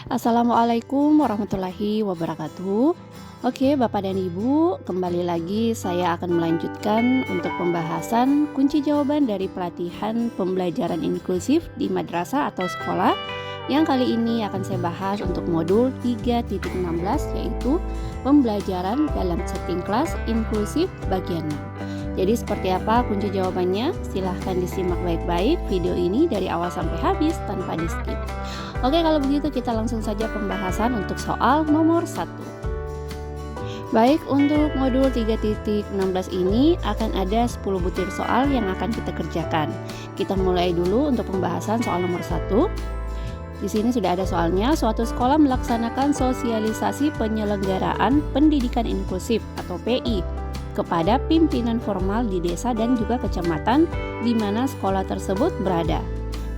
Assalamualaikum warahmatullahi wabarakatuh. Oke, Bapak dan Ibu, kembali lagi saya akan melanjutkan untuk pembahasan kunci jawaban dari pelatihan pembelajaran inklusif di madrasah atau sekolah yang kali ini akan saya bahas untuk modul 3.16, yaitu pembelajaran dalam setting kelas inklusif bagian 6. Jadi seperti apa kunci jawabannya? Silahkan disimak baik-baik video ini dari awal sampai habis tanpa di skip. Oke, kalau begitu kita langsung saja pembahasan untuk soal nomor 1. Baik, untuk modul 3.16 ini akan ada 10 butir soal yang akan kita kerjakan. Kita mulai dulu untuk pembahasan soal nomor 1. Di sini sudah ada soalnya. Suatu sekolah melaksanakan sosialisasi penyelenggaraan pendidikan inklusif atau PI kepada pimpinan formal di desa dan juga kecamatan di mana sekolah tersebut berada.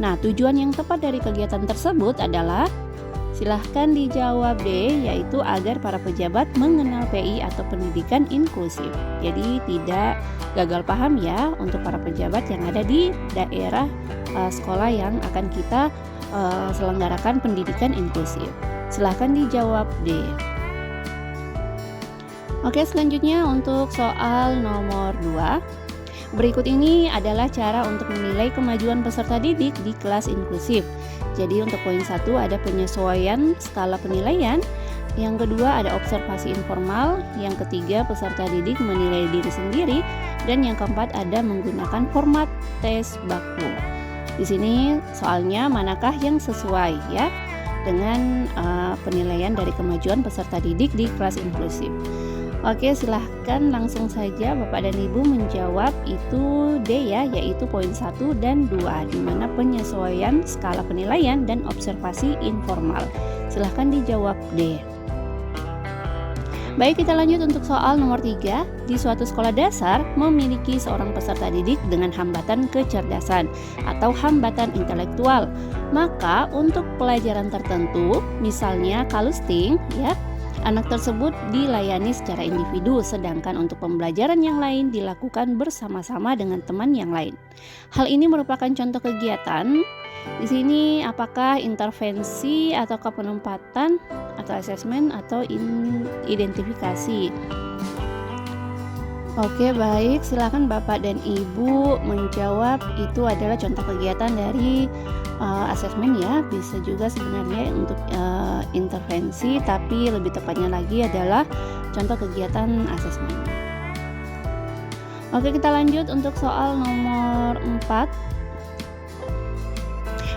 Nah, tujuan yang tepat dari kegiatan tersebut adalah, silahkan dijawab D, yaitu agar para pejabat mengenal PI atau pendidikan inklusif. Jadi tidak gagal paham ya untuk para pejabat yang ada di daerah sekolah yang akan kita selenggarakan pendidikan inklusif. Silahkan dijawab D. Oke, selanjutnya untuk soal nomor 2. Berikut ini adalah cara untuk menilai kemajuan peserta didik di kelas inklusif. Jadi untuk poin 1 ada penyesuaian skala penilaian, yang kedua ada observasi informal, yang ketiga peserta didik menilai diri sendiri, dan yang keempat ada menggunakan format tes baku. Di sini soalnya manakah yang sesuai ya dengan penilaian dari kemajuan peserta didik di kelas inklusif. Oke, silahkan langsung saja Bapak dan Ibu menjawab itu D ya, yaitu poin 1 dan 2, di mana penyesuaian skala penilaian dan observasi informal. Silahkan dijawab D. Baik, kita lanjut untuk soal nomor 3. Di suatu sekolah dasar memiliki seorang peserta didik dengan hambatan kecerdasan atau hambatan intelektual. Maka untuk pelajaran tertentu, misalnya calisthenics ya, anak tersebut dilayani secara individu, sedangkan untuk pembelajaran yang lain dilakukan bersama-sama dengan teman yang lain. Hal ini merupakan contoh kegiatan. Di sini apakah intervensi ataukah penempatan atau asesmen atau identifikasi? Oke, baik, silakan Bapak dan Ibu menjawab. Itu adalah contoh kegiatan dari asesmen ya, bisa juga sebenarnya untuk intervensi, tapi lebih tepatnya lagi adalah contoh kegiatan asesmen. Oke, kita lanjut untuk soal nomor 4.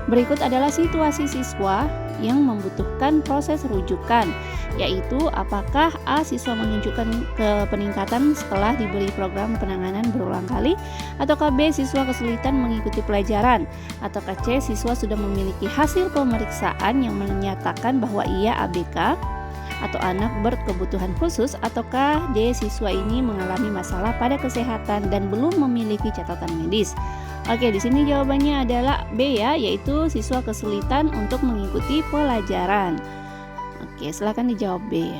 Berikut adalah situasi siswa yang membutuhkan proses rujukan, yaitu apakah A, siswa menunjukkan peningkatan setelah diberi program penanganan berulang kali, ataukah B, siswa kesulitan mengikuti pelajaran, ataukah C, siswa sudah memiliki hasil pemeriksaan yang menyatakan bahwa ia ABK atau anak berkebutuhan khusus, ataukah D, siswa ini mengalami masalah pada kesehatan dan belum memiliki catatan medis. Oke, di sini jawabannya adalah B ya, yaitu siswa kesulitan untuk mengikuti pelajaran. Oke, silakan dijawab B.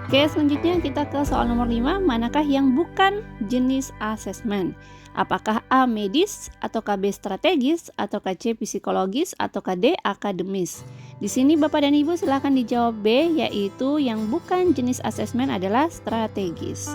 Oke, selanjutnya kita ke soal nomor 5. Manakah yang bukan jenis asesmen? Apakah A, medis, ataukah B, strategis, ataukah C, psikologis, ataukah D, akademis? Di sini Bapak dan Ibu silakan dijawab B, yaitu yang bukan jenis asesmen adalah strategis.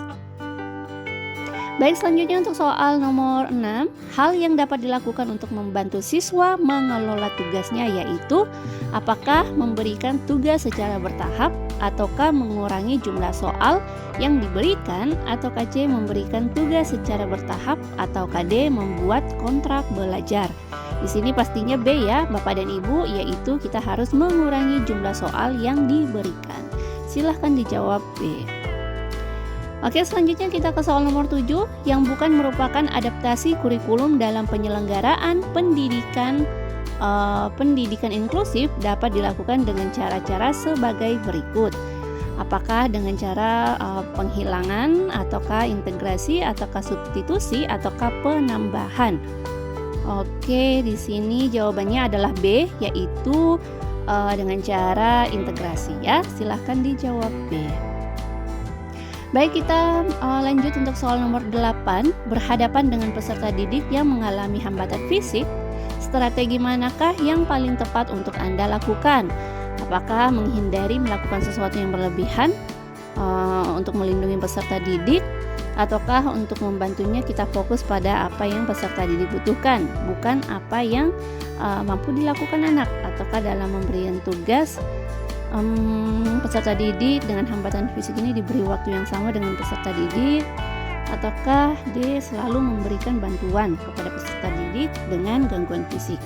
Baik, selanjutnya untuk soal nomor 6. Hal yang dapat dilakukan untuk membantu siswa mengelola tugasnya yaitu apakah memberikan tugas secara bertahap, ataukah mengurangi jumlah soal yang diberikan, ataukah C, memberikan tugas secara bertahap, ataukah D, membuat kontrak belajar. Di sini pastinya B ya Bapak dan Ibu, yaitu kita harus mengurangi jumlah soal yang diberikan. Silahkan dijawab B. Oke, selanjutnya kita ke soal nomor 7, yang bukan merupakan adaptasi kurikulum dalam penyelenggaraan pendidikan inklusif dapat dilakukan dengan cara-cara sebagai berikut. Apakah dengan cara penghilangan, ataukah integrasi, ataukah substitusi, ataukah penambahan? Oke, di sini jawabannya adalah B, yaitu dengan cara integrasi ya. Silahkan dijawab B. Baik, kita lanjut untuk soal nomor 8. Berhadapan dengan peserta didik yang mengalami hambatan fisik, strategi manakah yang paling tepat untuk Anda lakukan? Apakah menghindari melakukan sesuatu yang berlebihan untuk melindungi peserta didik, ataukah untuk membantunya kita fokus pada apa yang peserta didik butuhkan, bukan apa yang mampu dilakukan anak, ataukah dalam memberikan tugas peserta didik dengan hambatan fisik ini diberi waktu yang sama dengan peserta didik, ataukah dia selalu memberikan bantuan kepada peserta didik dengan gangguan fisik.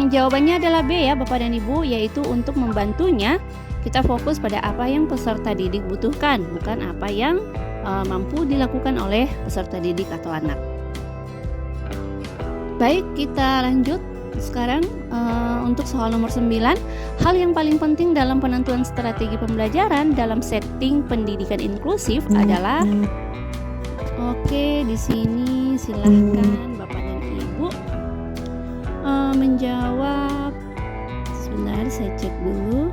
Jawabannya adalah B ya Bapak dan Ibu, yaitu untuk membantunya kita fokus pada apa yang peserta didik butuhkan, bukan apa yang mampu dilakukan oleh peserta didik atau anak. Baik, kita lanjut sekarang untuk soal nomor 9. Hal yang paling penting dalam penentuan strategi pembelajaran dalam setting pendidikan inklusif adalah di sini silahkan Bapak dan Ibu menjawab. Sebentar, saya cek dulu.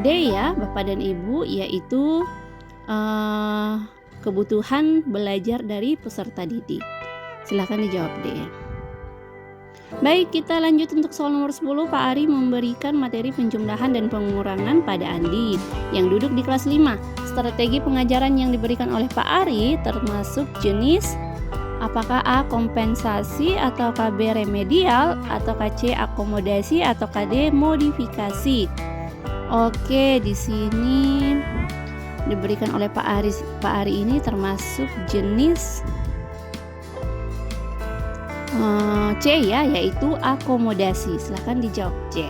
D ya Bapak dan Ibu, yaitu kebutuhan belajar dari peserta didik. Silahkan dijawab D ya. Baik, kita lanjut untuk soal nomor 10. Pak Ari memberikan materi penjumlahan dan pengurangan pada Andi yang duduk di kelas 5. Strategi pengajaran yang diberikan oleh Pak Ari termasuk jenis apakah A kompensasi, ataukah B remedial, ataukah C akomodasi, ataukah D modifikasi. Di sini diberikan oleh Pak Ari ini termasuk jenis C ya, yaitu akomodasi. Silahkan dijawab C.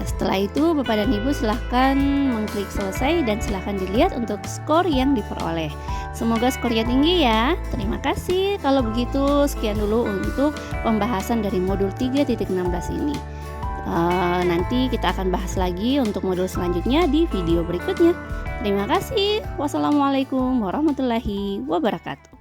Setelah itu Bapak dan Ibu silahkan mengklik selesai dan silahkan dilihat untuk skor yang diperoleh. Semoga skornya tinggi ya. Terima kasih. Kalau begitu sekian dulu untuk pembahasan dari modul 3.16 ini. Nanti kita akan bahas lagi untuk modul selanjutnya di video berikutnya. Terima kasih. Wassalamualaikum warahmatullahi wabarakatuh.